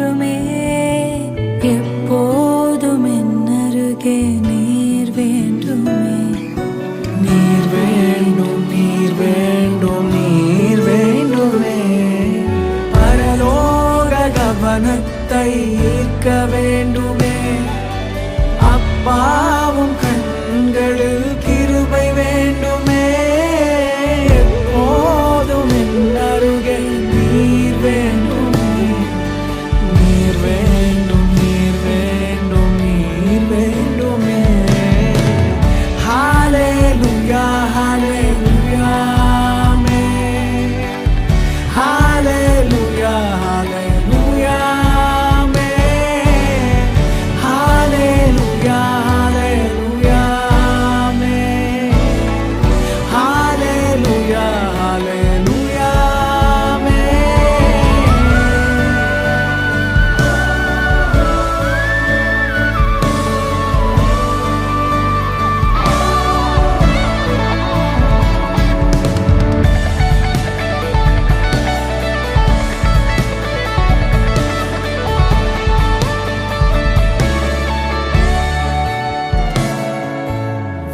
வேண்டுமே, எப்போதும் என்னருகே நீர் வேண்டுமே. நீர் வேண்டும், நீர் வேண்டும், நீர் வேண்டுமே. பரலோக கவனத்தை ஈர்க்க வேண்டுமே. அப்பாவும் கண்களில் கிருபை வேண்டுமே. எப்போதும் என்னருகே நீர் வேண்டுமே. நீர் வேண்டும், நீர் வேண்டும், நீர் வேண்டுமே. Hallelujah, hallelujah, amen. Hallelujah, hallelujah, amen. Hallelujah, hallelujah, amen. Hallelujah, hallelujah, amen.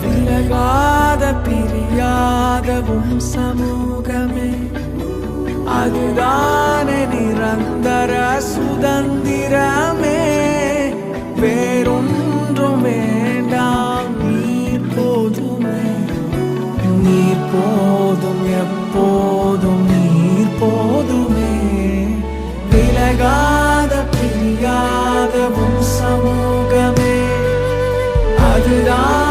விலகாத பிரியாத உம் சமூகமே, அதுதானே நிரந்தர சுதந்திரமே. வேறொன்றும் வேண்டாம், நீர் போதுமே. நீர் போதும், எப்போதும் நீர் போதுமே. விலகாத பிரியாத உம் சமூகமே, அதுதான்